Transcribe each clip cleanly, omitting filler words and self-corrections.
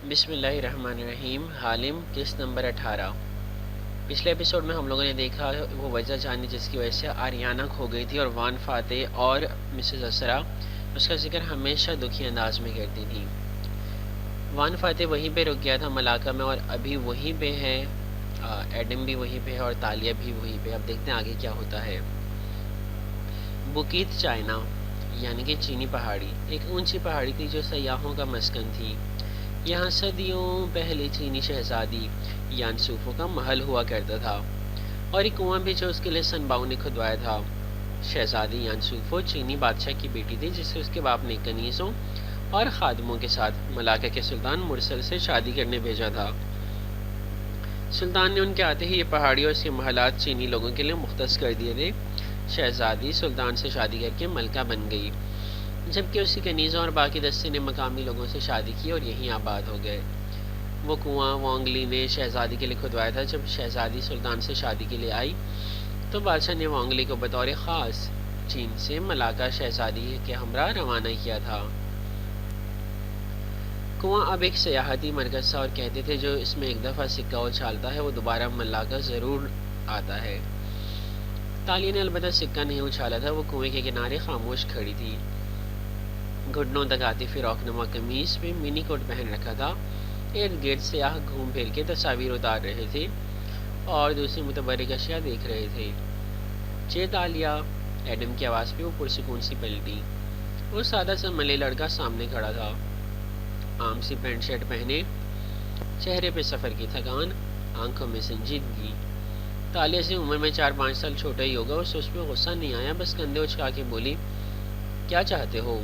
بسم اللہ الرحمن الرحیم۔ حالم قسط نمبر 18۔ پچھلے ایپیسوڈ میں ہم لوگوں نے دیکھا وہ وجہ جانی جس کی وجہ سے آریانہ کھو گئی تھی اور وان فاتح اور مسز اسرا اس کا ذکر ہمیشہ دکھی انداز میں کرتی تھی۔ وان فاتح وہیں پہ رک گیا تھا ملاقہ میں، اور ابھی وہیں پہ ہے، ایڈم بھی وہیں پہ ہے اور تالیہ بھی وہیں پہ۔ اب دیکھتے ہیں آگے کیا ہوتا ہے۔ بکیت چائنا یعنی کہ چینی پہاڑی ایک اونچی پہاڑی تھی جو سیاحوں کا مسکن تھی۔ یہاں صدیوں پہلے چینی شہزادی یان سوفو کا محل ہوا کرتا تھا، اور ایک کنواں بھی جو اس کے لیے سن باؤ نے کھدوایا تھا۔ شہزادی یان سوفو چینی بادشاہ کی بیٹی تھی جسے اس کے باپ نے کنیزوں اور خادموں کے ساتھ ملاقہ کے سلطان مرسل سے شادی کرنے بھیجا تھا۔ سلطان نے ان کے آتے ہی یہ پہاڑی اور اس کے محلات چینی لوگوں کے لیے مختص کر دیے تھے۔ شہزادی سلطان سے شادی کر کے ملکہ بن گئی، جبکہ اسی کنیزوں اور باقی دستے نے مقامی لوگوں سے شادی کی اور یہیں آباد ہو گئے۔ وہ کنواں وانگ لی نے شہزادی کے لیے کھدوایا تھا۔ جب شہزادی سلطان سے شادی کے لیے آئی تو بادشاہ نے وانگ لی کو بطور خاص چین سے ملاقہ شہزادی کے ہمراہ روانہ کیا تھا۔ کنواں اب ایک سیاحتی مرکز تھا، اور کہتے تھے جو اس میں ایک دفعہ سکہ اچھالتا ہے وہ دوبارہ ملاقہ ضرور آتا ہے۔ تالیہ نے البتہ سکہ نہیں اچھالا تھا، وہ کنویں کے کنارے خاموش کھڑی تھی۔ گھٹنوں تک آتی فراق نما قمیص میں منی کوٹ پہن رکھا تھا۔ ارد گرد سیاح گھوم پھر کے تصاویر اتار رہے تھے اور دوسری متبرک اشیاء دیکھ رہے تھے۔ چے تالیہ، ایڈم کی آواز پہ وہ پرسکون سی پلٹی۔ وہ سادہ سا ملے لڑکا سامنے کھڑا تھا، عام سی پینٹ شرٹ پہنے، چہرے پہ سفر کی تھکان، آنکھوں میں سنجیدگی۔ تالیہ سے عمر میں 4-5 سال چھوٹا ہی ہوگا۔ اس میں غصہ نہیں آیا، بس کندھے اچکا کے بولی، کیا چاہتے ہو؟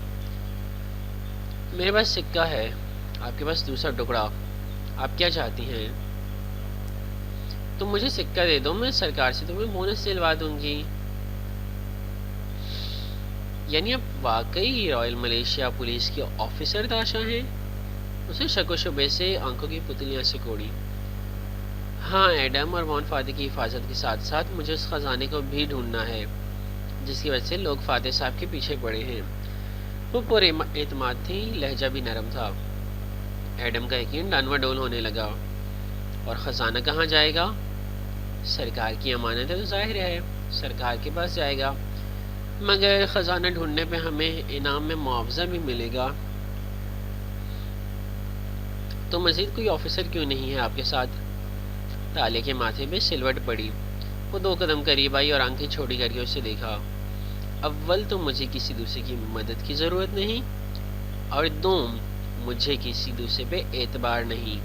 میرے پاس سکہ ہے، آپ کے پاس دوسرا ٹکڑا، آپ کیا چاہتی ہیں؟ تم مجھے سکہ دے دو، میں سرکار سے تمہیں بونس دلوا دوں گی۔ یعنی آپ واقعی رائل ملیشیا پولیس کے آفیسر تاشا ہیں؟ اسے شک و شبے سے آنکھوں کی پتلیاں سکوڑی۔ ہاں ایڈم، اور وان فاتح کی حفاظت کے ساتھ ساتھ مجھے اس خزانے کو بھی ڈھونڈنا ہے جس کی وجہ سے لوگ فاتح صاحب کے پیچھے پڑے ہیں۔ وہ پر اعتماد تھی، لہجہ بھی نرم تھا۔ ایڈم کا یقین ڈانوا ڈول ہونے لگا۔ اور خزانہ کہاں جائے گا؟ سرکار کی امانت ہے تو ظاہر ہے سرکار کے پاس جائے گا، مگر خزانہ ڈھونڈنے پہ ہمیں انعام میں معاوضہ بھی ملے گا۔ تو مزید کوئی آفیسر کیوں نہیں ہے آپ کے ساتھ؟ تالیہ کے ماتھے پہ سلوٹ پڑی۔ وہ 2 قدم قریب آئی اور آنکھیں چھوٹی کر کے اسے دیکھا۔ اول تو مجھے کسی دوسرے کی مدد کی ضرورت نہیں، اور دوم مجھے کسی دوسرے پہ اعتبار نہیں۔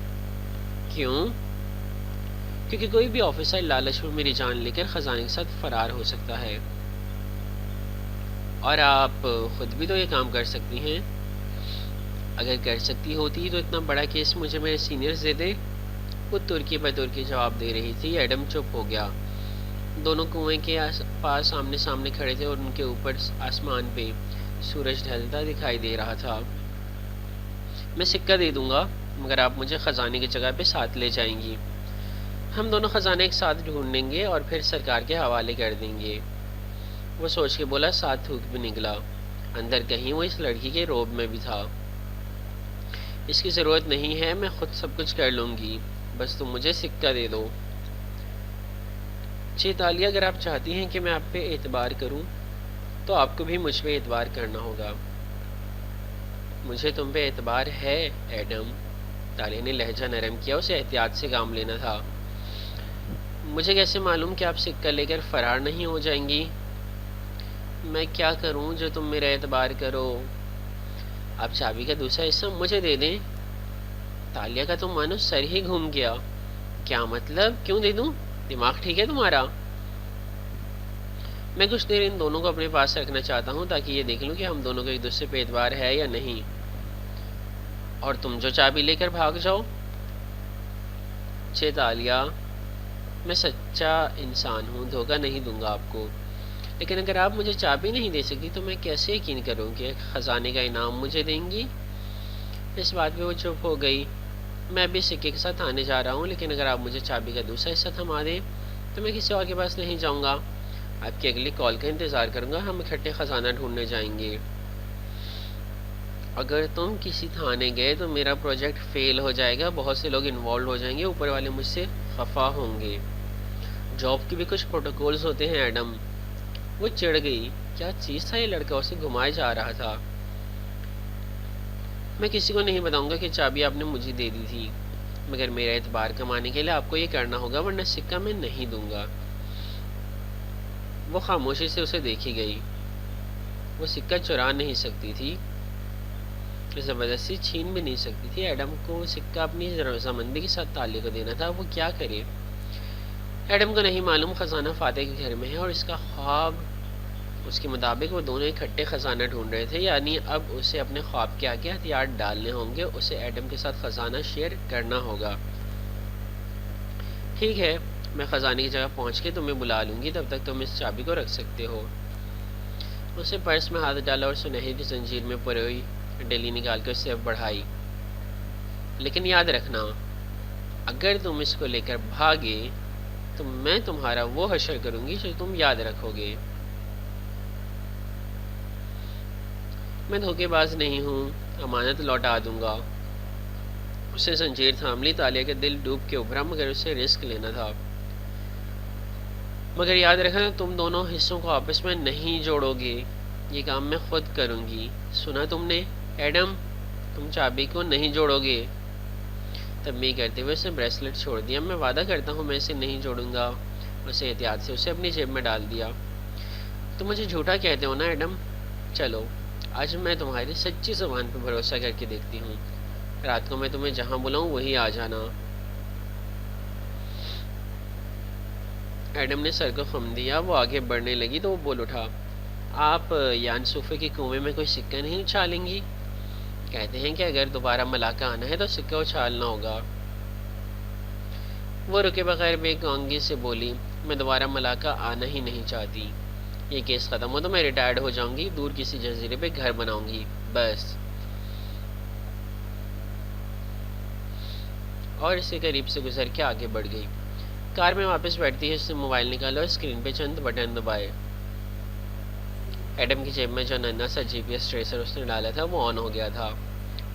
کیوں؟ کیونکہ کوئی بھی آفیسر لالچ میں میری جان لے کر خزانے کے ساتھ فرار ہو سکتا ہے، اور آپ خود بھی تو یہ کام کر سکتی ہیں۔ اگر کر سکتی ہوتی تو اتنا بڑا کیس مجھے میرے سینئرز دے دے۔ وہ ترکی پر ترکی جواب دے رہی تھی۔ ایڈم چپ ہو گیا۔ دونوں کنویں کے پاس آمنے سامنے کھڑے تھے اور ان کے اوپر آسمان پہ سورج ڈھلتا دکھائی دے رہا تھا۔ میں سکہ دے دوں گا مگر آپ مجھے خزانے کی جگہ پہ ساتھ لے جائیں گی۔ ہم دونوں خزانے ایک ساتھ ڈھونڈیں گے اور پھر سرکار کے حوالے کر دیں گے۔ وہ سوچ کے بولا، ساتھ تھوک بھی نکلا۔ اندر کہیں وہ اس لڑکی کے روب میں بھی تھا۔ اس کی ضرورت نہیں ہے، میں خود سب کچھ کر لوں گی، بس تم مجھے سکہ دے دو۔ تالیہ، اگر آپ چاہتی ہیں کہ میں آپ پہ اعتبار کروں تو آپ کو بھی مجھ پہ اعتبار کرنا ہوگا۔ مجھے تم پہ اعتبار ہے ایڈم۔ تالیہ نے لہجہ نرم کیا، اسے احتیاط سے کام لینا تھا۔ مجھے کیسے معلوم کہ آپ سکہ لے کر فرار نہیں ہو جائیں گی؟ میں کیا کروں جو تم میرا اعتبار کرو؟ آپ چابی کا دوسرا حصہ مجھے دے دیں۔ تالیہ کا تو مانو سر ہی گھوم گیا۔ کیا مطلب؟ کیوں دے دوں؟ دماغ ٹھیک ہے تمہارا؟ میں کچھ دیر ان دونوں کو اپنے پاس رکھنا چاہتا ہوں تاکہ یہ دیکھ لوں کہ ہم دونوں کو ایک دوسرے پہ اعتبار ہے یا نہیں۔ اور تم جو چابی لے کر بھاگ جاؤ۔ تالیہ، میں سچا انسان ہوں، دھوکہ نہیں دوں گا آپ کو، لیکن اگر آپ مجھے چابی نہیں دے سکتی تو میں کیسے یقین کروں کہ خزانے کا انعام مجھے دیں گی؟ اس بات پہ وہ چپ ہو گئی۔ میں ابھی سکے کے ساتھ آنے جا رہا ہوں، لیکن اگر آپ مجھے چابی کا دوسرا حصہ تھما دیں تو میں کسی اور کے پاس نہیں جاؤں گا، آپ کی اگلی کال کا انتظار کروں گا، ہم اکٹھے خزانہ ڈھونڈنے جائیں گے۔ اگر تم کسی تھانے گئے تو میرا پروجیکٹ فیل ہو جائے گا، بہت سے لوگ انوالو ہو جائیں گے، اوپر والے مجھ سے خفا ہوں گے۔ جاب کے بھی کچھ پروٹوکولز ہوتے ہیں ایڈم۔ وہ چڑھ گئی۔ کیا چیز تھا یہ لڑکا؟ اسے گھمائے جا رہا تھا۔ میں کسی کو نہیں بتاؤں گا کہ چابی آپ نے مجھے دے دی تھی، مگر میرا اعتبار کمانے کے لیے آپ کو یہ کرنا ہوگا، ورنہ سکہ میں نہیں دوں گا۔ وہ خاموشی سے اسے دیکھی گئی۔ وہ سکہ چرا نہیں سکتی تھی، زبردستی چھین بھی نہیں سکتی تھی۔ ایڈم کو سکہ اپنی رضامندی کے ساتھ تالیہ کو دینا تھا، وہ کیا کرے؟ ایڈم کو نہیں معلوم خزانہ فاتح کے گھر میں ہے، اور اس کا خواب اس کے مطابق وہ دونوں اکٹھے خزانہ ڈھونڈ رہے تھے، یعنی اب اسے اپنے خواب کے آگے ہتھیار ڈالنے ہوں گے، اسے ایڈم کے ساتھ خزانہ شیئر کرنا ہوگا۔ ٹھیک ہے، میں خزانے کی جگہ پہنچ کے تمہیں بلا لوں گی، تب تک تم اس چابی کو رکھ سکتے ہو۔ اسے پرس میں ہاتھ ڈالا اور سنہری زنجیر میں پروئی ڈلی نکال کے اسے بڑھائی۔ لیکن یاد رکھنا، اگر تم اس کو لے کر بھاگے تو میں تمہارا وہ حشر کروں گی جو تم یاد رکھو گے۔ میں دھوکے باز نہیں ہوں، امانت لوٹا دوں گا۔ اسے زنجیر تھام لی۔ تالیہ کا دل ڈوب کے ابھرا، مگر اسے رسک لینا تھا۔ مگر یاد رکھنا، تم دونوں حصوں کو آپس میں نہیں جوڑو گے، یہ کام میں خود کروں گی، سنا تم نے؟ ایڈم، تم چابی کو نہیں جوڑو گے۔ تنبیہ کرتے ہوئے اسے بریسلٹ چھوڑ دیا۔ میں وعدہ کرتا ہوں میں اسے نہیں جوڑوں گا۔ اسے احتیاط سے اسے اپنی جیب میں ڈال دیا۔ تم مجھے جھوٹا کہتے ہو نا ایڈم؟ چلو، آج میں تمہاری سچی زبان پہ بھروسہ کر کے دیکھتی ہوں۔ رات کو میں تمہیں جہاں بلاؤں وہی آ جانا۔ ایڈم نے سر کو خم دیا۔ وہ آگے بڑھنے لگی تو وہ بول اٹھا، آپ یان صوفے کے کنویں میں کوئی سکہ نہیں اچھالیں گی؟ کہتے ہیں کہ اگر دوبارہ ملاقہ آنا ہے تو سکہ اچھالنا ہوگا۔ وہ رکے بغیر بے گانگی سے بولی، میں دوبارہ ملاقہ آنا ہی نہیں چاہتی۔ یہ کیس ختم ہو تو میں ریٹائرڈ ہو جاؤں گی، دور کسی جزیرے پہ گھر بناؤں گی، بس۔ اور اس کے قریب سے گزر کے آگے بڑھ گئی۔ کار میں واپس بیٹھتی ہے، اس نے موبائل نکالا اور اسکرین پہ چند بٹن دبائے۔ ایڈم کی جیب میں جو ننھا سا جی پی ایس ٹریسر اس نے ڈالا تھا وہ آن ہو گیا تھا۔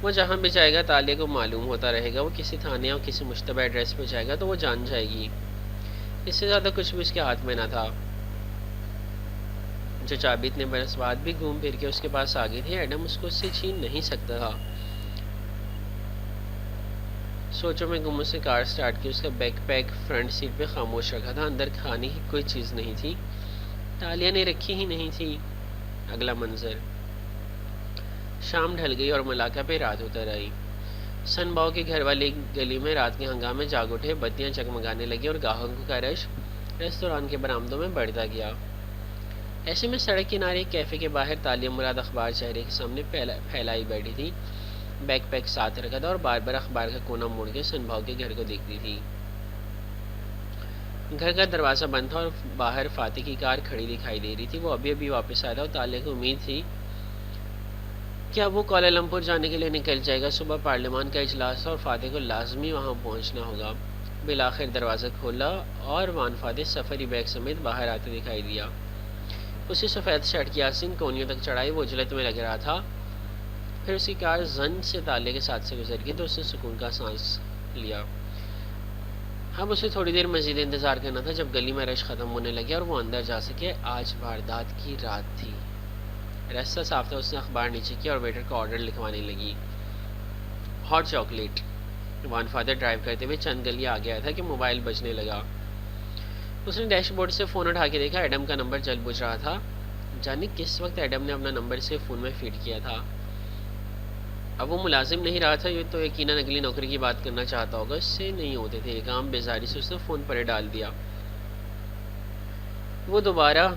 وہ جہاں بھی جائے گا تالیہ کو معلوم ہوتا رہے گا۔ وہ کسی تھانے یا کسی مشتبہ ایڈریس پہ جائے گا تو وہ جان جائے گی۔ اس سے زیادہ کچھ بھی اس کے ہاتھ میں نہ تھا۔ جو چابی اتنے برس بعد بھی گھوم پھر کے اس کے پاس آ گئی تھی، ایڈم اس کو اس سے چھین نہیں سکتا تھا۔ سوچوں میں گم اسے کار سٹارٹ کی۔ اس کا بیک پیک فرنٹ سیٹ پہ خاموش رکھا تھا، اندر کھانے کی کوئی چیز نہیں تھی، تالیہ نے رکھی ہی نہیں تھی۔ اگلا منظر، شام ڈھل گئی اور ملاقہ پہ رات اتر آئی۔ سن باؤ کے گھر والے گلی میں رات کے ہنگامے جاگ اٹھے، بتیاں چگمگانے لگی اور گاہکوں کا رش ریستوران کے برآمدوں میں بڑھتا گیا۔ ایسے میں سڑک کنارے ایک کیفے کے باہر تالیہ مراد اخبار چہرے کے سامنے پھیلائی بیٹھی تھی، بیک پیک ساتھ رکھا تھا اور بار بار اخبار کا کونا موڑ کے سن بھاؤ کے گھر کو دیکھتی تھی۔ گھر کا دروازہ بند تھا اور باہر فاتح کی کار کھڑی دکھائی دے رہی تھی۔ وہ ابھی ابھی واپس آیا تھا اور تالیہ کو امید تھی کہ اب وہ کوالالمپور جانے کے لیے نکل جائے گا۔ صبح پارلیمان کا اجلاس تھا اور فاتح کو لازمی وہاں پہنچنا ہوگا۔ بالآخر دروازہ کھولا اور وان فاتح سفری بیگ سمیت باہر آتے دکھائی دیا۔ اسی سفید شرٹ کی آستین کونیوں تک چڑھائی وہ اجلت میں لگ رہا تھا۔ پھر اس کی کار زن سے تالیہ کے ساتھ سے گزر گئی تو اس نے سکون کا سانس لیا۔ اب اسے تھوڑی دیر مزید انتظار کرنا تھا جب گلی میں رش ختم ہونے لگے اور وہ اندر جا سکے۔ آج واردات کی رات تھی۔ راستہ صاف تھا۔ اس نے اخبار نیچے کیا اور ویٹر کا آرڈر لکھوانے لگی، ہاٹ چاکلیٹ۔ وان فادر ڈرائیو کرتے ہوئے چند گلی آگے آیا تھا کہ موبائل بجنے لگا۔ اس نے ڈیش بورڈ سے فون اٹھا کے دیکھا، ایڈم کا نمبر جل بجھ رہا تھا۔ جانے کس وقت ایڈم نے اپنا نمبر سے فون میں فیڈ کیا تھا۔ اب وہ ملازم نہیں رہا تھا، یہ تو یقیناً اگلی نوکری کی بات کرنا چاہتا ہوگا۔ اس سے نہیں ہوتے تھے یہ کام۔ بیزاری سے اس نے فون پر ڈال دیا۔ وہ دوبارہ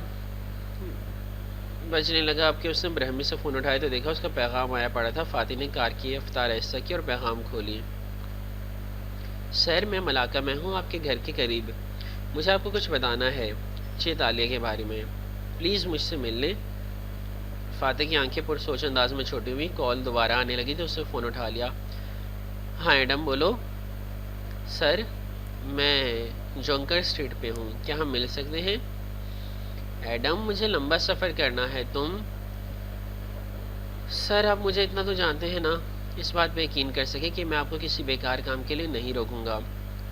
بجنے لگا۔ اب کہ اس نے برہمی سے فون اٹھایا تو دیکھا اس کا پیغام آیا پڑا تھا۔ فاتح نے کار کی رفتار ایسا کی اور پیغام کھولی، سر میں ملاقہ میں ہوں، آپ کے گھر کے قریب۔ مجھے آپ کو کچھ بتانا ہے، تالیہ کے بارے میں، پلیز مجھ سے مل لیں۔ فاتح کی آنکھیں پرسوچ انداز میں چھوٹی ہوئی۔ کال دوبارہ آنے لگی تو اس نے فون اٹھا لیا۔ ہاں ایڈم بولو۔ سر میں جونکر اسٹریٹ پہ ہوں، کیا ہم مل سکتے ہیں؟ ایڈم مجھے لمبا سفر کرنا ہے، تم سر آپ مجھے اتنا تو جانتے ہیں نا، اس بات پہ یقین کر سکے کہ میں آپ کو کسی بیکار کام کے لیے نہیں روکوں گا،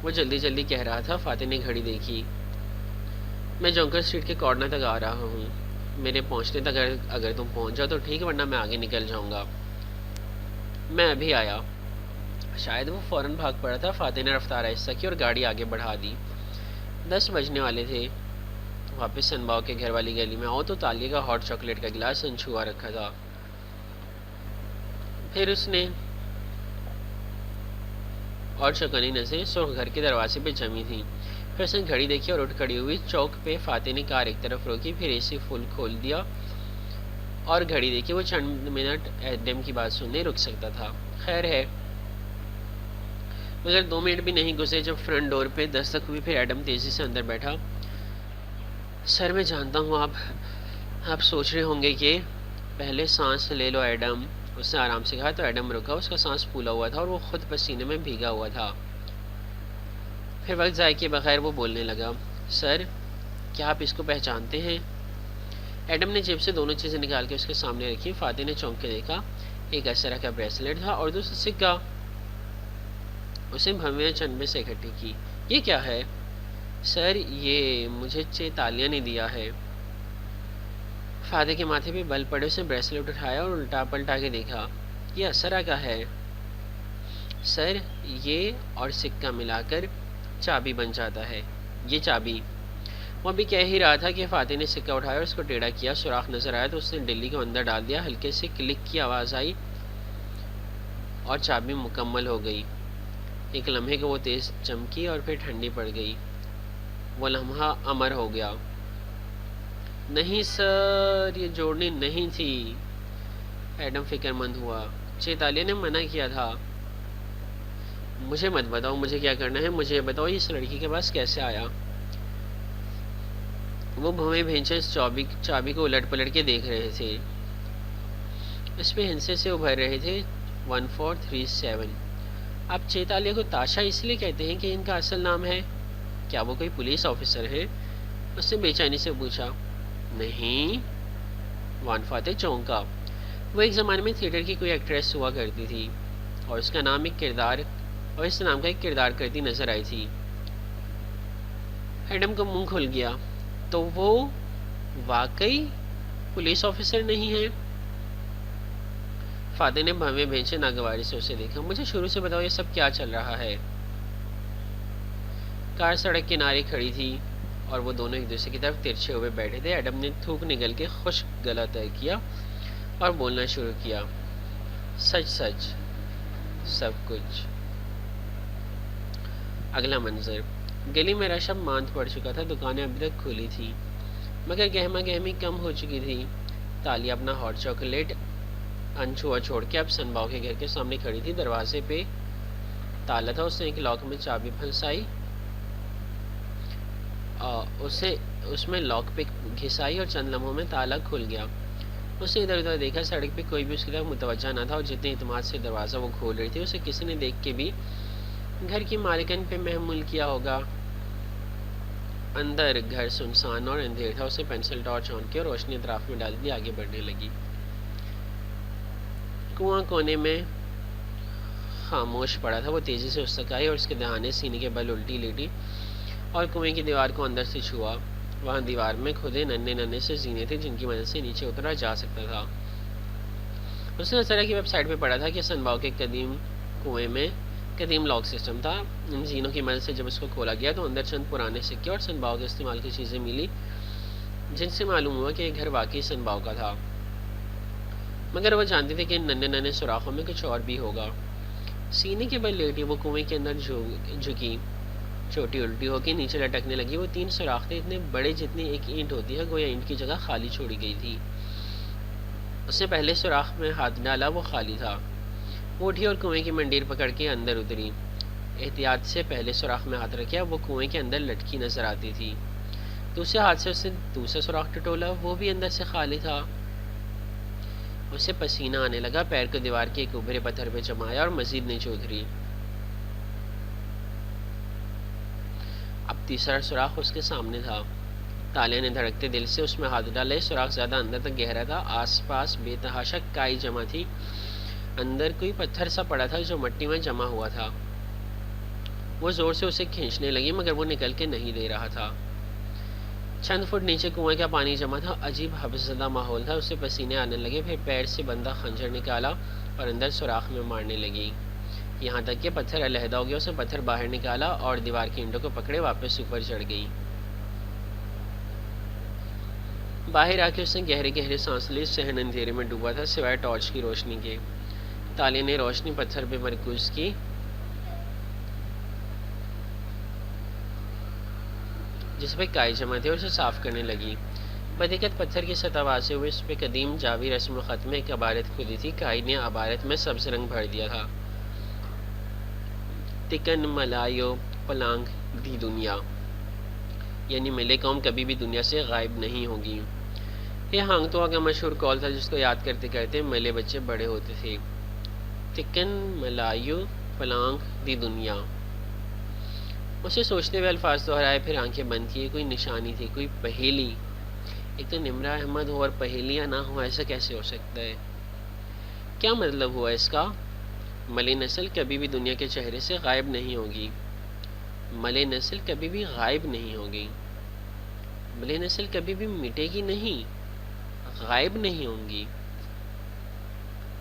وہ جلدی جلدی کہہ رہا تھا۔ فاتح نے گھڑی دیکھی۔ میں جونکر اسٹریٹ کے کارنر تک آ رہا ہوں، میرے پہنچنے تک اگر تم پہنچ جاؤ تو ٹھیک ہے، ورنہ میں آگے نکل جاؤں گا۔ میں ابھی آیا۔ شاید وہ فوراً بھاگ پڑا تھا۔ فاتح نے رفتار آہستہ کی اور گاڑی آگے بڑھا دی۔ 10 بجنے والے تھے۔ واپس سنباؤ کے گھر والی گلی میں آؤ تو تالیہ کا ہاٹ چاکلیٹ کا گلاس انچھوا رکھا تھا۔ پھر اس نے اور چوکنی نظریں سرخ گھر کے دروازے پہ جمی تھیں۔ پھر اس نے گھڑی دیکھی اور اٹھ کھڑی ہوئی۔ چوک پہ فاتح نے کار ایک طرف روکی، پھر اے سی فل کھول دیا اور گھڑی دیکھی۔ وہ چند منٹ ایڈم کی بات سننے رک سکتا تھا۔ خیر ہے، مگر 2 منٹ بھی نہیں گزرے جب فرنٹ ڈور پہ دستک ہوئی۔ پھر ایڈم تیزی سے اندر بیٹھا۔ سر میں جانتا ہوں آپ سوچ رہے ہوں گے کہ پہلے سانس لے لو ایڈم، اس نے آرام سے کہا۔ تو ایڈم رکا، اس کا سانس پھولا ہوا تھا اور وہ خود پسینے میں بھیگا ہوا تھا۔ پھر وقت ضائع کیے بغیر وہ بولنے لگا، سر کیا آپ اس کو پہچانتے ہیں؟ ایڈم نے جیب سے دونوں چیزیں نکال کے اس کے سامنے رکھی۔ فاتح نے چونک کے دیکھا، ایک اس طرح کا بریسلیٹ تھا اور دوسرا سکہ۔ اسے بھویں چند میں سے اکٹھی کی۔ یہ کیا ہے؟ سر یہ مجھے تالیہ نے دیا ہے۔ فاتح کے ماتھے پہ بل پڑے۔ اس نے بریسلیٹ اٹھایا اور الٹا پلٹا کے دیکھا۔ یہ اسرا کا ہے سر، یہ اور سکہ ملا کر چابی بن جاتا ہے۔ یہ چابی۔ وہ ابھی کہہ ہی رہا تھا کہ فاتح نے سکہ اٹھایا اور اس کو ٹیڑھا کیا۔ سوراخ نظر آیا تو اس نے ڈلی کو اندر ڈال دیا۔ ہلکے سے کلک کی آواز آئی اور چابی مکمل ہو گئی۔ ایک لمحے کو وہ تیز چمکی اور پھر ٹھنڈی پڑ گئی۔ وہ لمحہ امر ہو گیا۔ نہیں سر، یہ جوڑنی نہیں تھی۔ ایڈم فکر مند ہوا۔ چیتالیہ نے منع کیا تھا۔ مجھے مت بتاؤ مجھے کیا کرنا ہے، مجھے بتاؤ اس لڑکی کے پاس کیسے آیا؟ وہ بھویں بھینچے اس چابی کو الٹ پلٹ کے دیکھ رہے تھے۔ اس پہ ہنسے سے ابھر رہے تھے 1437۔ آپ چیتالیہ کو تاشا اس لیے کہتے ہیں کہ ان کا اصل نام ہے؟ کیا وہ کوئی پولیس آفیسر ہے؟ اس نے بے چینی سے پوچھا۔ نہیں، وان فاتح چونکا۔ وہ ایک زمانے میں تھیٹر کی کوئی ایکٹریس ہوا کرتی تھی اور اس نام کا ایک کردار کرتی نظر آئی تھی۔ ایڈم کو منہ کھل گیا۔ تو وہ واقعی پولیس آفیسر نہیں ہے؟ فاتح نے بھویں بھینچے ناگواری سے اسے دیکھا۔ مجھے شروع سے بتاؤ یہ سب کیا چل رہا ہے؟ کار سڑک کنارے کھڑی تھی اور وہ دونوں ایک دوسرے کی طرف ترچھے ہوئے بیٹھے تھے۔ ایڈم نے تھوک نگل کے خشک گلا طے کیا اور بولنا شروع کیا، سچ سچ سب کچھ۔ اگلا منظر، گلی میں رش اب ماند پڑ چکا تھا۔ دکانیں ابھی تک کھلی تھی مگر گہما گہمی کم ہو چکی تھی۔ تالیہ اپنا ہاٹ چاکلیٹ انچھوا چھوڑ کے اب سنباؤ کے گھر کے سامنے کھڑی تھی۔ دروازے پہ تالا تھا۔ اس نے ایک لاک میں چابی پھنسائی، اس میں لاک پہ گھسائی اور چند لمحوں میں تالا کھل گیا۔ اس نے ادھر ادھر دیکھا، سڑک پہ کوئی بھی اس کی طرف متوجہ نہ تھا اور جتنے اعتماد سے دروازہ وہ کھول رہی تھی اسے کسی نے دیکھ کے بھی گھر کی مالکن پہ محمول کیا ہوگا۔ اندر گھر سنسان اور اندھیر تھا۔ اسے پینسل ٹارچ آن کی اور روشنی اطراف میں ڈال دی، آگے بڑھنے لگی۔ کنواں کونے میں خاموش پڑا تھا۔ وہ تیزی سے اس تک آئی اور اس کے دہانے سینے کے بل الٹی لیٹی اور کنویں کی دیوار کو اندر سے چھوا۔ وہاں دیوار میں کھدے ننھے سے زینے تھے جن کی مدد سے نیچے اترا جا سکتا تھا۔ اس نے اس طرح کی ویب سائٹ پہ پڑھا تھا کہ سنباؤ کے قدیم کنویں میں قدیم لاک سسٹم تھا۔ ان زینوں کی مدد سے جب اس کو کھولا گیا تو اندر چند پرانے سکے اور سنباؤ کے استعمال کی چیزیں ملی جن سے معلوم ہوا کہ یہ گھر واقعی سنباؤ کا تھا، مگر وہ جانتے تھے کہ ان ننھے سوراخوں میں کچھ اور بھی ہوگا۔ سینے کے بل لیٹی وہ کنویں کے اندر جھکی، چوٹی الٹی ہو کے نیچے لٹکنے لگی۔ وہ 3 سوراخ تھے، اتنے بڑے جتنی ایک اینٹ ہوتی ہے، گویا اینٹ کی جگہ خالی چھوڑی گئی تھی۔ اس نے پہلے سوراخ میں ہاتھ ڈالا، وہ خالی تھا۔ وہ اٹھی اور کنویں کی منڈیر پکڑ کے اندر اتری۔ احتیاط سے پہلے سوراخ میں ہاتھ رکھا، وہ کنویں کے اندر لٹکی نظر آتی تھی۔ دوسرے ہاتھ سے اس نے دوسرا سوراخ ٹٹولا، وہ بھی اندر سے خالی تھا۔ اسے پسینہ آنے لگا، پیر کو دیوار کے ایک ابھرے پتھر پہ جمایا اور مزید نیچے اتری۔ اب تیسرا سوراخ اس کے سامنے تھا۔ تالیہ نے دھڑکتے دل سے اس میں ہاتھ ڈالے. سوراخ زیادہ اندر تک گہرا تھا. آس پاس بے تحاشا کائی جمع تھی. اندر کوئی پتھر سا پڑا تھا جو مٹی میں جمع ہوا تھا. وہ زور سے اسے کھینچنے لگی مگر وہ نکل کے نہیں دے رہا تھا. چند فٹ نیچے کنویں کا پانی جمع تھا. عجیب حفظدہ ماحول تھا. اسے پسینے آنے لگے. پھر پیر سے بندہ خنجر نکالا اور اندر سوراخ میں مارنے لگی. یہاں تک کہ پتھر علیحدہ ہو گیا. اسے پتھر باہر نکالا اور دیوار کی اینٹوں کو پکڑے واپس اوپر چڑھ گئی. باہر آ کے اس نے گہرے گہرے سانس لی. صحن اندھیرے میں ڈوبا تھا سوائے ٹارچ کی روشنی کے. تالیہ نے روشنی پتھر پہ مرکوز کی. جس پہ کائی جمع تھے اور اسے صاف کرنے لگی. بدقت پتھر کی سطح واسے ہوئے. اس پہ قدیم جاوی رسم الخط میں ایک عبارت کھلی تھی. کائی نے عبارت میں سبز رنگ بھر دیا تھا. تکن ملایو پلانگ دی دنیا، یعنی ملے قوم کبھی بھی دنیا سے غائب نہیں ہوگی. یہ ہانگتوا کا مشہور قول تھا جس کو یاد کرتے کرتے ملے بچے بڑے ہوتے تھے. تکن ملایو پلانگ دی دنیا. اسے سوچتے ہوئے الفاظ دہرائے پھر آنکھیں بند کیے. کوئی نشانی تھی، کوئی پہیلی. ایک تو نمرہ احمد ہو اور پہیلیاں نہ ہو، ایسا کیسے ہو سکتا ہے؟ کیا مطلب ہوا اس کا؟ ملے نسل کبھی بھی دنیا کے چہرے سے غائب نہیں ہوگی. ملے نسل کبھی بھی غائب نہیں ہوگی. ملے نسل کبھی بھی مٹے گی نہیں، غائب نہیں ہوں گی.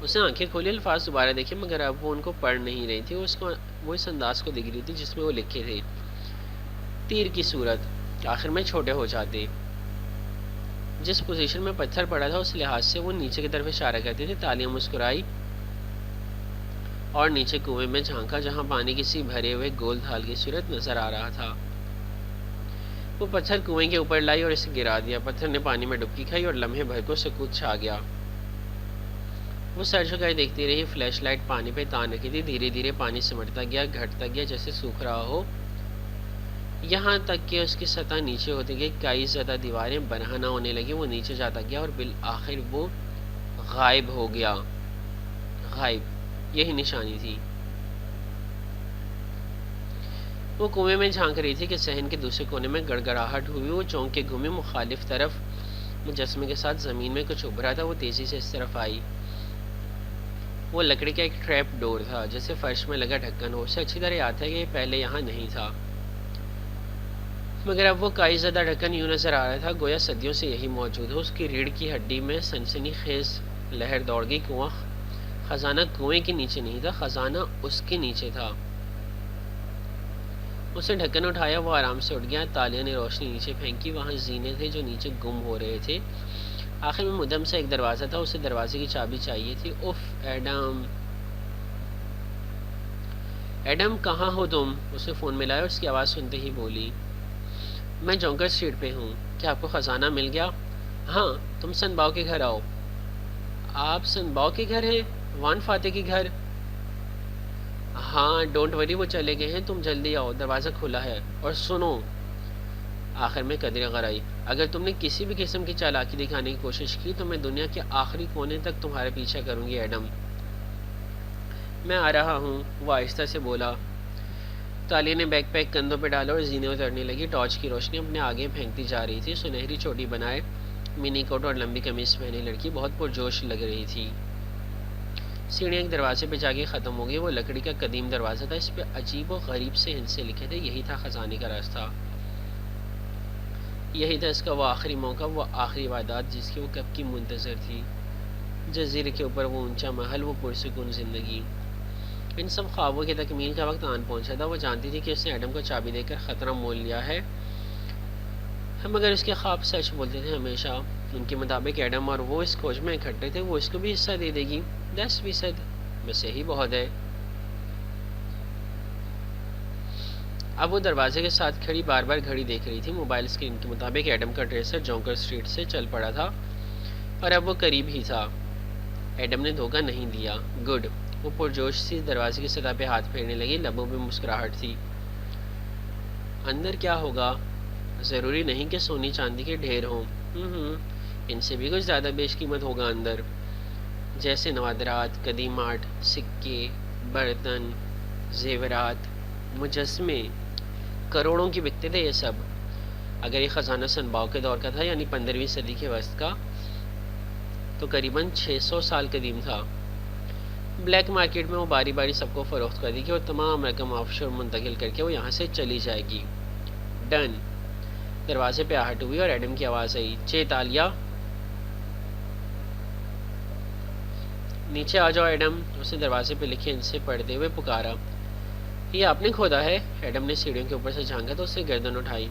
اس نے آنکھیں کھولی. الفاظ دوبارہ دیکھے مگر اب وہ ان کو پڑھ نہیں رہی تھی. وہ اس انداز کو دیکھ رہی تھی جس میں وہ لکھے تھے. تیر کی صورت آخر میں چھوٹے ہو جاتے. جس پوزیشن میں پتھر پڑا تھا اس لحاظ سے وہ نیچے کی طرف اشارہ کرتی تھی. تالیہ مسکرائی اور نیچے کنویں میں جھانکا جہاں پانی کسی بھرے ہوئے گول دھال کی صورت نظر آ رہا تھا. وہ پتھر کنویں کے اوپر لائی اور اسے گرا دیا. پتھر نے پانی میں ڈبکی کھائی اور لمحے بھر کو سکوت چھا گیا. وہ سر جھکائے دیکھتی رہی. فلیش لائٹ پانی پہ تان رکھی تھی. دھیرے دھیرے پانی سمٹتا گیا، گھٹتا گیا جیسے سوکھ رہا ہو، یہاں تک کہ اس کی سطح نیچے ہوتی گئی. کئی زدہ دیواریں برہنہ ہونے لگی. وہ نیچے جاتا گیا اور بالآخر وہ غائب ہو گیا. غائب، یہی نشانی تھی. وہ کنویں میں جھانک رہی تھی کہ صحن کے دوسرے کونے میں گڑگڑاہٹ ہوئی. وہ چونک کے گھومی. مخالف طرف مجسمے کے ساتھ زمین میں کچھ ابھرا تھا. وہ تیزی سے اس طرف آئی. وہ لکڑی کا ایک ٹریپ ڈور تھا جیسے فرش میں لگا ڈھکن ہو. اسے اچھی طرح یاد تھا کہ یہ پہلے یہاں نہیں تھا مگر اب وہ کائی زدہ ڈھکن یوں نظر آ رہا تھا گویا صدیوں سے یہی موجود ہو. اس کی ریڑھ کی ہڈی میں سنسنی خیز لہر دوڑ گئی. کنواں خزانہ کنویں کے نیچے نہیں تھا، خزانہ اس کے نیچے تھا. اسے ڈھکن اٹھایا. وہ آرام سے اٹھ گیا. تالیہ نے روشنی نیچے پھینکی. وہاں زینے تھے جو نیچے گم ہو رہے تھے. آخر میں مدھم سے ایک دروازہ تھا. اسے دروازے کی چابی چاہیے تھی. اف ایڈم، ایڈم کہاں ہو تم؟ اسے فون ملایا. اس کی آواز سنتے ہی بولی، میں جونکر اسٹریٹ پہ ہوں. کیا آپ کو خزانہ مل گیا؟ ہاں، تم سن باؤ کے گھر آؤ. آپ سن باؤ کے گھر ہیں؟ وان فاتح کے گھر؟ ہاں ڈونٹ وری، وہ چلے گئے ہیں. تم جلدی آؤ، دروازہ کھلا ہے. اور سنو، آخر میں قدرے غرائی، اگر تم نے کسی بھی قسم کی چالاکی دکھانے کی کوشش کی تو میں دنیا کے آخری کونے تک تمہارا پیچھا کروں گی ایڈم. میں آ رہا ہوں، وہ آہستہ سے بولا. تالیہ نے بیک پیک کندھوں پہ ڈالا اور زینے اترنے لگی. ٹارچ کی روشنی اپنے آگے پھینکتی جا رہی تھی. سنہری چوٹی بنائے منی کوٹ اور لمبی قمیص پہنے لڑکی بہت پرجوش لگ رہی تھی. سیڑھیاں ایک دروازے پہ جا کے ختم ہو گئی. وہ لکڑی کا قدیم دروازہ تھا. اس پہ عجیب و غریب سے ہندسے لکھے تھے. یہی تھا خزانے کا راستہ. یہی تھا اس کا وہ آخری موقع، وہ آخری وعدات جس کی وہ کب کی منتظر تھی. جزیرے کے اوپر وہ اونچا محل، وہ پرسکون زندگی. ان سب خوابوں کی تکمیل کا وقت آن پہنچا تھا. وہ جانتی تھی کہ اس نے ایڈم کو چابی دے کر خطرہ مول لیا ہے مگر اس کے خواب سچ بولتے تھے ہمیشہ. ان کے مطابق ایڈم اور وہ اس کھوج میں اکٹھے تھے. وہ اس کو بھی حصہ دے دے گی. 10% بس یہی بہت ہے. اب وہ دروازے کے ساتھ کھڑی بار بار گھڑی دیکھ رہی تھی. موبائل اسکرین کے مطابق ایڈم کا ٹریسر جونکر اسٹریٹ سے چل پڑا تھا اور اب وہ قریب ہی تھا. ایڈم نے دھوکہ نہیں دیا. گڈ. وہ پرجوش سی دروازے کی سطح پہ ہاتھ پھیرنے لگی. لبوں پہ مسکراہٹ تھی. اندر کیا ہوگا؟ ضروری نہیں کہ سونی چاندی کے ڈھیر ہوں. ان سے بھی کچھ زیادہ بیش قیمت ہوگا اندر، جیسے نوادرات، قدیم آرٹ، سکے، برتن، زیورات، مجسمے. کروڑوں کی بکتے تھے یہ سب. اگر یہ خزانہ سنباؤ کے دور کا تھا یعنی 15ویں صدی کے وسط کا تو قریباً 600 سال قدیم تھا۔ بلیک مارکیٹ میں وہ باری باری سب کو فروخت کر دی گی اور تمام رقم آف شور منتقل کر کے وہ یہاں سے چلی جائے گی۔ ڈن۔ دروازے پہ آہٹ ہوئی اور ایڈم کی آواز آئی، چے تالیا نیچے آ جاؤ ایڈم۔ اس نے دروازے پہ لکھے ان سے پڑھتے ہوئے پکارا۔ یہ آپ نے کھودا ہے؟ ایڈم نے سیڑھیوں کے اوپر سے جھانکا تو اس نے گردن اٹھائی۔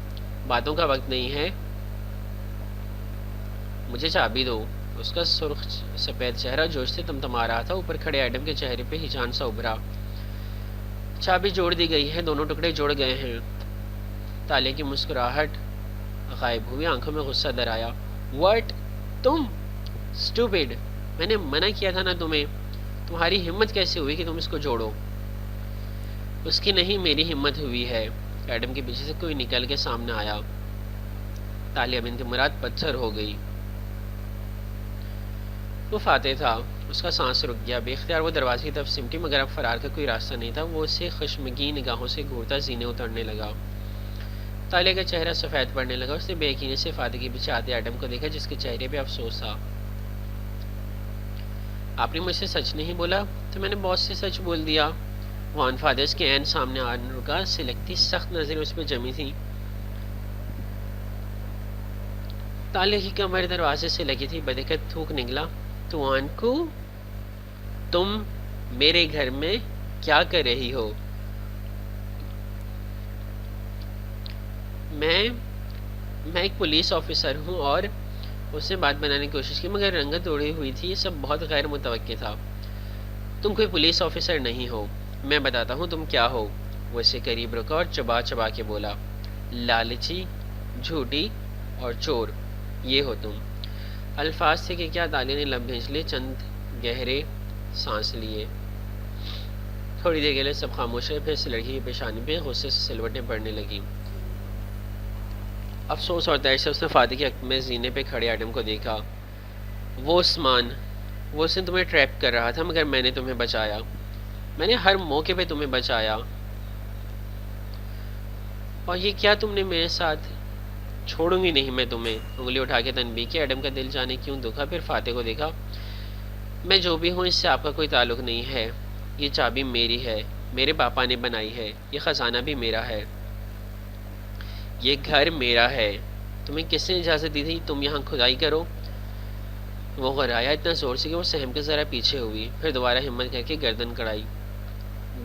باتوں کا وقت نہیں ہے، مجھے چابی دو۔ اس کا سرخ سفید چہرہ جوش سے تمتما رہا تھا۔ اوپر کھڑے ایڈم کے چہرے پہ ہیجان سا ابھرا۔ چابی جوڑ دی گئی ہے، دونوں ٹکڑے جوڑ گئے ہیں۔ تالے کی مسکراہٹ غائب ہوئی، آنکھوں میں غصہ در آیا۔ واٹ؟ تم؟ اسٹوپڈ، میں نے منع کیا تھا نا تمہیں۔ تمہاری ہمت کیسے ہوئی کہ تم اس کو جوڑو؟ اس کی نہیں، میری ہمت ہوئی ہے۔ ایڈم کے پیچھے سے کوئی نکل کے سامنے آیا۔ تالیہ بنت مراد پتھر ہو گئی۔ وہ فاتح تھا۔ اس کا سانس رک گیا۔ بے اختیار وہ دروازے کی طرف سمٹی، مگر اب فرار کا کوئی راستہ نہیں تھا۔ وہ اسے خشمگین نگاہوں سے گھورتا زینے اترنے لگا۔ تالیہ کا چہرہ سفید پڑنے لگا۔ اس نے بے یقینی سے فاتح کے پیچھے آتے ایڈم کو دیکھا جس کے چہرے پہ افسوس تھا۔ آپ نے مجھ سے سچ نہیں بولا؟ تو میں نے بہت سے سچ بول دیا۔ وان فادر اس کے عین سامنے آن رکا، سلکتی سخت نظریں اس پہ جمی تھیں۔ تالیہ کی کمر دروازے سے لگی تھی۔ بدقت تھوک نکلا، تو آنکو تم میرے گھر میں کیا کر رہی ہو؟ میں ایک پولیس آفیسر ہوں۔ اور اس نے بات بنانے کی کوشش کی مگر رنگت اڑی ہوئی تھی۔ سب بہت غیر متوقع تھا۔ تم کوئی پولیس آفیسر نہیں ہو، میں بتاتا ہوں تم کیا ہو۔ وہ اسے قریب رکا اور چبا چبا کے بولا، لالچی، جھوٹی اور چور، یہ ہو تم۔ الفاظ تھے کہ کیا، تالیہ نے لب بھینچ لیے، چند گہرے سانس لیے۔ تھوڑی دیر کے لیے سب خاموش رہے، پھر سے لڑکی کی پیشانی پہ غصے سے سلوٹیں پڑنے لگیں۔ افسوس اور دیر سے اس نے فاتح کے حق میں زینے پہ کھڑے ایڈم کو دیکھا۔ وہ عثمان، وہ اس نے تمہیں ٹریپ کر رہا تھا مگر میں نے تمہیں بچایا۔ میں نے ہر موقع پہ تمہیں بچایا۔ اور یہ کیا تم نے میرے ساتھ؟ چھوڑوں گی نہیں میں تمہیں۔ انگلی اٹھا کے تنبیہ کی۔ ایڈم کا دل جانے کیوں دکھا، پھر فاتح کو دیکھا۔ میں جو بھی ہوں اس سے آپ کا کوئی تعلق نہیں ہے۔ یہ چابی میری ہے، میرے پاپا نے بنائی ہے۔ یہ خزانہ بھی میرا ہے۔ یہ گھر میرا ہے۔ تمہیں کس نے اجازت دی تھی تم یہاں کھدائی کرو؟ وہ غرایا اتنا زور سے کہ وہ سہم کے ذرا پیچھے ہوئی، پھر دوبارہ ہمت کر کے گردن کڑائی۔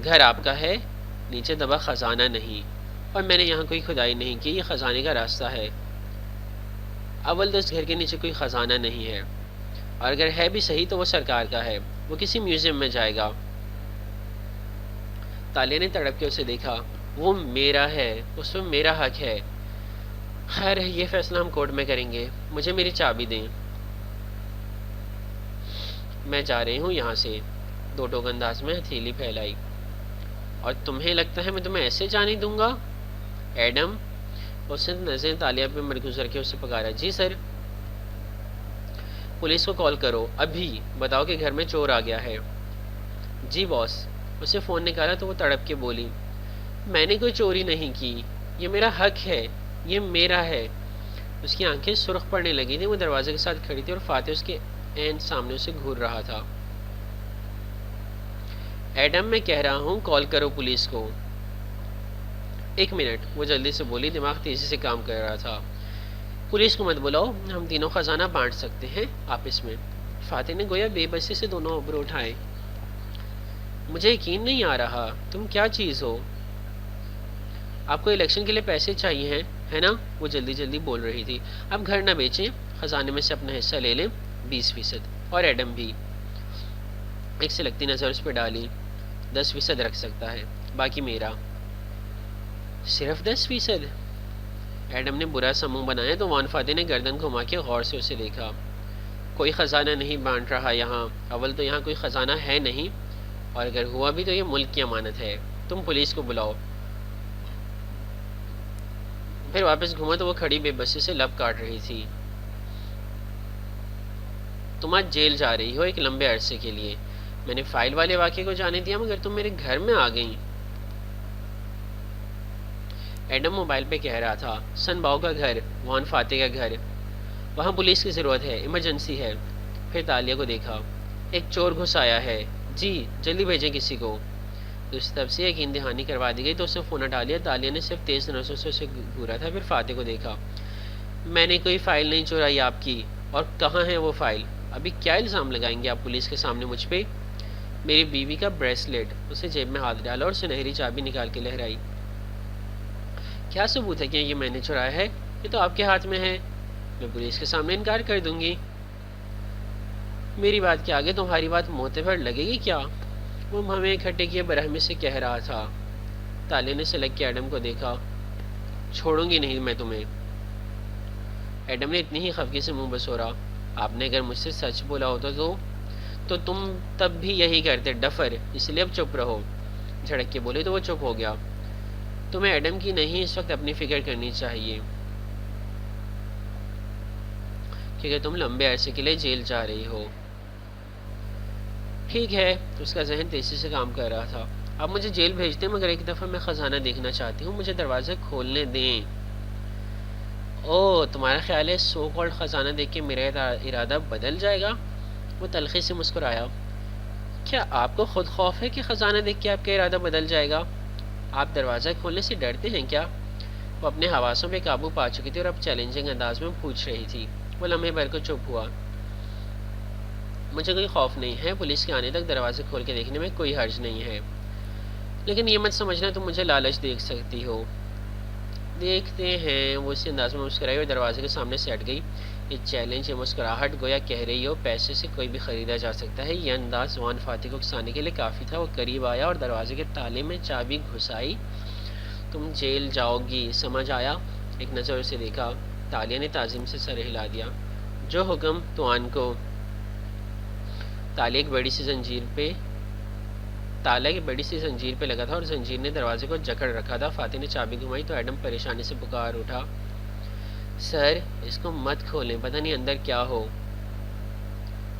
گھر آپ کا ہے، نیچے دبا خزانہ نہیں، اور میں نے یہاں کوئی کھدائی نہیں کی۔ یہ خزانے کا راستہ ہے۔ اول تو اس گھر کے نیچے کوئی خزانہ نہیں ہے، اور اگر ہے بھی صحیح تو وہ سرکار کا ہے، وہ کسی میوزیم میں جائے گا۔ تالیہ نے تڑپ کے اسے دیکھا۔ وہ میرا ہے، اس میں میرا حق ہے۔ خیر یہ فیصلہ ہم کورٹ میں کریں گے۔ مجھے میری چابی دیں۔ میں جا رہی ہوں یہاں سے۔ دو ٹوک انداز میں ہتھیلی پھیلائی۔ اور تمہیں لگتا ہے میں تمہیں ایسے جانے دوں گا؟ ایڈم، اس نے نظریں تالیہ پہ مرکوز کر کے اسے پکارا۔ جی سر۔ پولیس کو کال کرو ابھی، بتاؤ کہ گھر میں چور آ گیا ہے۔ جی باس۔ اسے فون نکالا تو وہ تڑپ کے بولی، میں نے کوئی چوری نہیں کی، یہ میرا حق ہے، یہ میرا ہے۔ اس کی آنکھیں سرخ پڑنے لگی تھیں۔ وہ دروازے کے ساتھ کھڑی تھی اور فاتح اس کے عین سامنے اسے گھور رہا تھا۔ ایڈم میں کہہ رہا ہوں کال کرو پولیس کو۔ ایک منٹ، وہ جلدی سے بولی، دماغ تیزی سے کام کر رہا تھا۔ پولیس کو مت بلاؤ، ہم تینوں خزانہ بانٹ سکتے ہیں آپس میں۔ فاتح نے گویا بے بسی سے دونوں ابرو اٹھائے۔ مجھے یقین نہیں آ رہا، تم کیا چیز ہو؟ آپ کو الیکشن کے لیے پیسے چاہیے ہیں ہے نا؟ وہ جلدی جلدی بول رہی تھی۔ اب گھر نہ بیچیں، خزانے میں سے اپنا حصہ لے لیں، 20%، اور ایڈم بھی۔ ایک سے لگتی نظر اس پہ ڈالی۔ 10% رکھ سکتا ہے، باقی میرا۔ صرف 10%؟ ایڈم نے برا سا منہ بنایا تو وان فاتح نے گردن گھما کے غور سے اسے دیکھا۔ کوئی خزانہ نہیں بانٹ رہا یہاں۔ اول تو یہاں کوئی خزانہ ہے نہیں، اور اگر ہوا بھی تو یہ ملک کی امانت ہے۔ تم پولیس کو بلاؤ۔ پھر واپس گھوما تو وہ کھڑی بے بسی سے لب کاٹ رہی تھی۔ تم آج جیل جا رہی ہو ایک لمبے عرصے کے لیے۔ میں نے فائل والے واقعے کو جانے دیا مگر تم میرے گھر میں آ گئیں۔ ایڈم موبائل پہ کہہ رہا تھا، سن باؤ کا گھر، وان فاتح کا گھر، وہاں پولیس کی ضرورت ہے، ایمرجنسی ہے۔ پھر تالیہ کو دیکھا، ایک چور گھس آیا ہے، جی جلدی بھیجیں کسی کو۔ دوسری طرف سے یقین دہانی کروا دی گئی تو اس نے فون ہٹا لیا۔ تالیہ نے صرف تیز نظروں سے اسے گھورا تھا، پھر فاتح کو دیکھا۔ میں نے کوئی فائل نہیں چورائی آپ کی، اور کہاں ہے وہ فائل؟ ابھی کیا الزام لگائیں گے آپ پولیس کے سامنے مجھ پہ؟ میری بیوی کا بریسلیٹ، اسے جیب میں ہاتھ ڈالا اور سنہری چابی نکال کے لہرائی۔ کیا ثبوت ہے کہ یہ میں نے چرایا ہے؟ یہ تو آپ کے ہاتھ میں ہے، میں پولیس کے سامنے انکار کر دوں گی۔ میری بات کے آگے تمہاری بات معتبر لگے گی کیا؟ وہ ہمیں اکٹھے کیے برہمی سے کہہ رہا تھا۔ تالیہ نے سلک کے ایڈم کو دیکھا۔ چھوڑوں گی نہیں میں تمہیں۔ ایڈم نے اتنی ہی خفگی سے منہ بسورا۔ آپ نے اگر مجھ سے سچ بولا ہوتا تو تم تب بھی یہی کرتے، ڈفر، اس لیے اب چپ رہو۔ جھڑک کے بولے تو وہ چپ ہو گیا۔ تمہیں ایڈم کی نہیں اس وقت اپنی فکر کرنی چاہیے، کیونکہ تم لمبے عرصے کے لیے جیل جا رہی ہو۔ ٹھیک ہے، اس کا ذہن تیزی سے کام کر رہا تھا۔ اب مجھے جیل بھیج دیں، مگر ایک دفعہ میں خزانہ دیکھنا چاہتی ہوں، مجھے دروازے کھولنے دیں۔ اوہ، تمہارا خیال ہے سو کالڈ خزانہ دیکھ کے میرا ارادہ بدل جائے گا؟ وہ تلخی سے مسکرایا۔ کیا آپ کو خود خوف ہے کہ خزانہ دیکھ کے آپ کا ارادہ بدل جائے گا؟ آپ دروازہ کھولنے سے ڈرتے ہیں کیا؟ وہ اپنے حواسوں پہ قابو پا چکی تھی اور اب چیلنجنگ انداز میں پوچھ رہی تھی۔ وہ لمحے بھر کو چپ ہوا۔ مجھے کوئی خوف نہیں ہے، پولیس کے آنے تک دروازے کھول کے دیکھنے میں کوئی حرج نہیں ہے، لیکن یہ مت سمجھنا تم مجھے لالچ دیکھ سکتی ہو۔ دیکھتے ہیں، وہ اسی انداز میں مسکرائی اور دروازے کے سامنے سے ہٹ گئی۔ یہ چیلنج، یہ مسکراہٹ گویا کہہ رہی ہو پیسے سے کوئی بھی خریدا جا سکتا ہے۔ یہ انداز وان فاتح کو اکسانے کے لیے کافی تھا۔ وہ قریب آیا اور دروازے کے تالے میں چابی گھسائی۔ تم جیل جاؤ گی، سمجھ آیا؟ ایک نظر اسے دیکھا۔ تالیہ نے تعظیم سے سر ہلا دیا۔ جو حکم تو آن کو۔ تالیہ ایک بڑی سی زنجیر پہ لگا تھا اور زنجیر نے دروازے کو جکڑ رکھا تھا۔ فاتح نے چابی گھمائی تو ایڈم پریشانی سے پکار اٹھا، سر اس کو مت کھولیں، پتہ نہیں اندر کیا ہو۔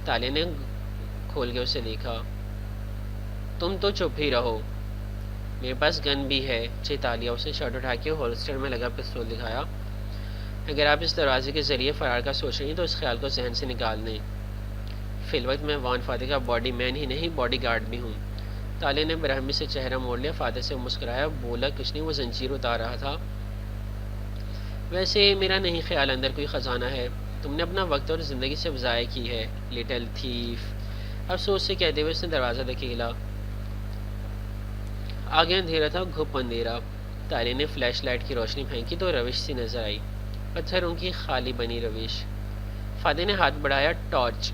تالیہ نے کھول کے اسے دیکھا۔ تم تو چپ ہی رہو، میرے پاس گن بھی ہے۔ تالیہ اسے شرٹ اٹھا کے ہولسٹر میں لگا پستول دکھایا۔ اگر آپ اس دروازے کے ذریعے فرار کا سوچ رہی ہیں تو اس خیال کو ذہن سے نکال دیں، فی الوقت میں وان فاتح کا باڈی مین ہی نہیں، باڈی گارڈ بھی ہوں۔ تالیہ نے برہمی سے چہرہ موڑ لیا۔ فاتح سے مسکرایا، بولا کچھ نہیں، وہ زنجیر اتار رہا تھا۔ ویسے میرا نہیں خیال اندر کوئی خزانہ ہے، تم نے اپنا وقت اور زندگی سے ضائع کی ہے، لٹل تھیف۔ افسوس سے کہتے ہوئے اس نے دروازہ دھکیلا۔ آگے اندھیرا تھا، گھپ اندھیرا۔ تالیہ نے فلیش لائٹ کی روشنی پھینکی تو روش سی نظر آئی، پتھروں کی خالی بنی روش۔ فاتح نے ہاتھ بڑھایا، ٹارچ،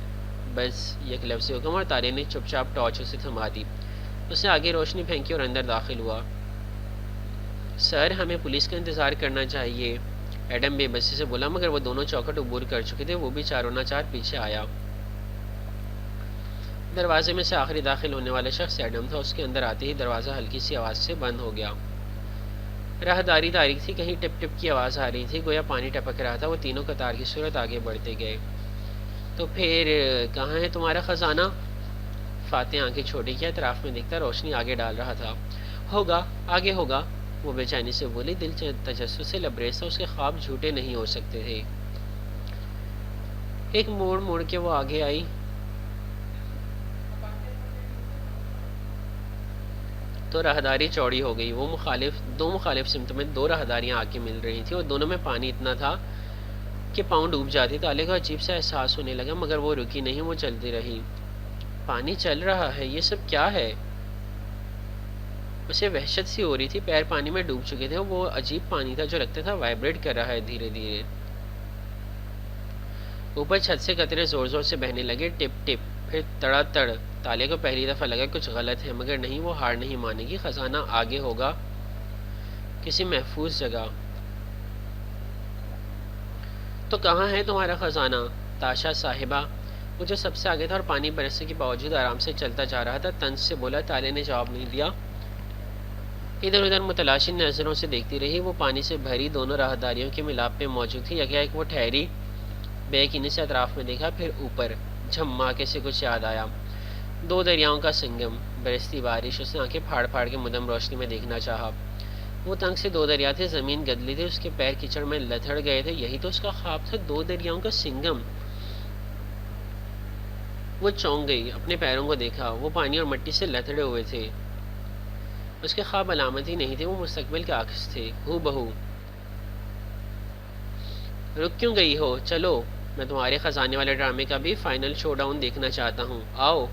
بس یک لفظ حکم، اور تالیہ نے چپ چاپ ٹارچ اسے تھما دی۔ اس نے آگے روشنی پھینکی اور اندر داخل ہوا۔ سر ہمیں پولیس کا انتظار کرنا چاہیے، ایڈم بے بسی سے بولا، مگر وہ دونوں چوکھٹ عبور کر چکے تھے۔ وہ بھی چاروں نہ چار پیچھے آیا۔ دروازے میں سے آخری داخل ہونے والا شخص ایڈم تھا۔ اس کے اندر آتے ہی دروازہ ہلکی سی آواز سے بند ہو گیا۔ راہداری تاریک تھی، کہیں ٹپ ٹپ کی آواز آ رہی تھی، گویا پانی ٹپک رہا تھا۔ وہ تینوں قطار کی صورت آگے بڑھتے گئے۔ تو پھر کہاں ہے تمہارا خزانہ؟ فاتح آنکھیں چھوٹی کی اطراف میں دیکھتا روشنی آگے ڈال رہا تھا۔ ہوگا، آگے ہوگا، وہ بے چینی سے بولی، دل تجسس سے لبریز تھا، اس کے خواب جھوٹے نہیں ہو سکتے تھے۔ ایک موڑ موڑ کے وہ آگے آئی۔ تو راہداری چوڑی ہو گئی۔ وہ دو مخالف سمت میں دو راہداریاں آ کے مل رہی تھیں اور دونوں میں پانی اتنا تھا کہ پاؤں ڈوب جاتی۔ تالیہ کو عجیب سا احساس ہونے لگا، مگر وہ رکی نہیں، وہ چلتی رہی۔ پانی چل رہا ہے، یہ سب کیا ہے؟ اسے وحشت سی ہو رہی تھی، پیر پانی میں ڈوب چکے تھے۔ وہ عجیب پانی تھا جو لگتا تھا وائبریٹ کر رہا ہے دھیرے دھیرے۔ اوپر چھت سے قطرے زور زور سے بہنے لگے، ٹپ ٹپ، پھر تڑا تڑ۔ تالیہ کو پہلی دفعہ لگا کچھ غلط ہے، مگر نہیں، وہ ہار نہیں مانے گی۔ خزانہ آگے ہوگا، کسی محفوظ جگہ۔ تو کہاں ہے تمہارا خزانہ؟ تاشا صاحبہ، وہ جو سب سے آگے تھا اور پانی برسنے کے باوجود آرام سے چلتا جا رہا تھا، طنز سے بولا۔ تالیہ نے جواب نہیں دیا، ادھر ادھر متلاشی نظروں سے دیکھتی رہی۔ وہ پانی سے بھری دونوں راہداریوں کے ملاپ پہ موجود تھی۔ یکایک وہ ٹھہری، بے یقینی سے اطراف میں دیکھا، پھر اوپر۔ جھماکے سے کچھ یاد آیا، دو دریاؤں کا سنگم، برستی بارش۔ اس نے آنکھیں پھاڑ پھاڑ کے مدھم روشنی میں دیکھنا چاہا۔ وہ تنگ سے 2 دریا تھے، زمین گدلی تھی، اس کے پیر کیچڑ میں لتھڑ گئے تھے، یہی تو اس کا خواب تھا، 2 دریاؤں کا سنگم۔ وہ چونک گئی، اپنے پیروں کو دیکھا، وہ پانی اور مٹی سے لتھڑے ہوئے تھے۔ اس کے خواب علامت ہی نہیں تھے، وہ مستقبل کے عکس تھے، ہو بہو۔ رک کیوں گئی ہو؟ چلو، میں تمہارے خزانے والے ڈرامے کا بھی فائنل شو ڈاؤن دیکھنا چاہتا ہوں، آؤ۔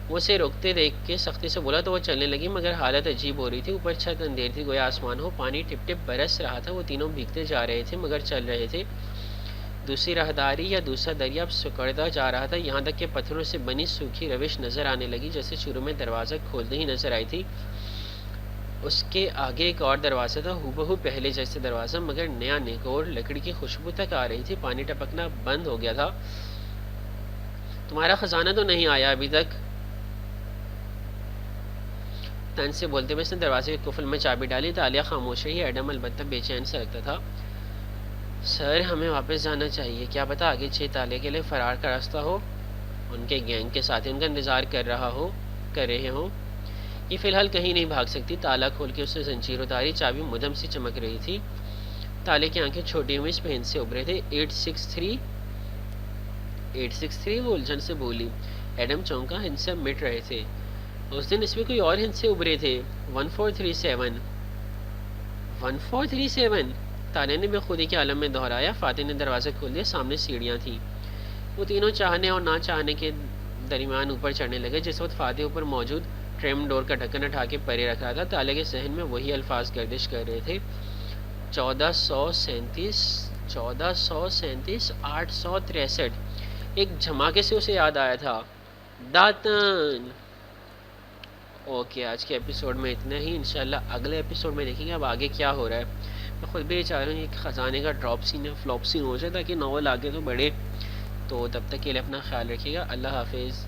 وہ اسے روکتے دیکھ کے سختی سے بولا تو وہ چلنے لگی، مگر حالت عجیب ہو رہی تھی، اوپر چھت اندھیر تھی، گویا آسمان ہو، پانی ٹپ ٹپ برس رہا تھا، وہ تینوں بھیگتے جا رہے تھے مگر چل رہے تھے۔ دوسری راہداری یا دوسرا دریا اب سکڑتا جا رہا تھا، یہاں تک کہ پتھروں سے بنی سوکھی روش نظر آنے لگی، جیسے شروع میں دروازہ کھولتے ہی نظر آئی تھی۔ اس کے آگے ایک اور دروازہ تھا، ہو بہو پہلے جیسے دروازہ، مگر نیا نیکور، لکڑی کی خوشبو تک آ رہی تھی، پانی ٹپکنا بند ہو گیا تھا۔ تمہارا خزانہ تو نہیں آیا ابھی تک؟ تن سے بولتے ہوئے اس نے دروازے کے قفل میں چابی ڈالی، تالیہ خاموش رہی، ایڈم البتہ بے چین سے لگتا تھا۔ سر، ہمیں واپس جانا چاہیے، کیا پتہ آگے 6 تالے کے لیے فرار کا راستہ ہو، ان کے گینگ کے ساتھی ان کا انتظار کر رہے ہوں۔ یہ فی الحال کہیں نہیں بھاگ سکتی۔ تالا کھول کے اس نے زنجیر اتاری، چابی مدھم سی چمک رہی تھی، تالے کی آنکھیں چھوٹی ہوئی اس پہ ہند سے ابھرے تھے۔ 863 وہ الجھن سے بولی۔ ایڈم چونکا، ہند سے اب مٹ رہے تھے، اس دن اس میں کوئی اور ہند سے ابھرے تھے۔ 1437 تالے نے بے خودی کے عالم میں دہرایا۔ فاتح نے دروازہ کھول دیا، سامنے سیڑھیاں تھیں، وہ تینوں چاہنے اور نہ چاہنے کے درمیان اوپر چڑھنے لگے۔ جس وقت فاتح اوپر موجود ٹریم ڈور کا ڈھکن اٹھا کے پرے رکھ رہا تھا، تالے کے ذہن میں وہی الفاظ گردش کر رہے تھے، 1437 863۔ ایک جھماکے سے اسے یاد آیا تھا، داتن۔ اوکے، آج کے ایپیسوڈ میں اتنا ہی، انشاءاللہ اگلے ایپیسوڈ میں دیکھیں گے اب آگے کیا ہو رہا ہے۔ میں خود بھی چاہ رہا ہوں کہ خزانے کا ڈراپ سین یا فلاپ سین ہو جائے تاکہ ناول آگے تو بڑھے۔ تو تب تک کے لیے اپنا خیال رکھیے گا، اللہ حافظ۔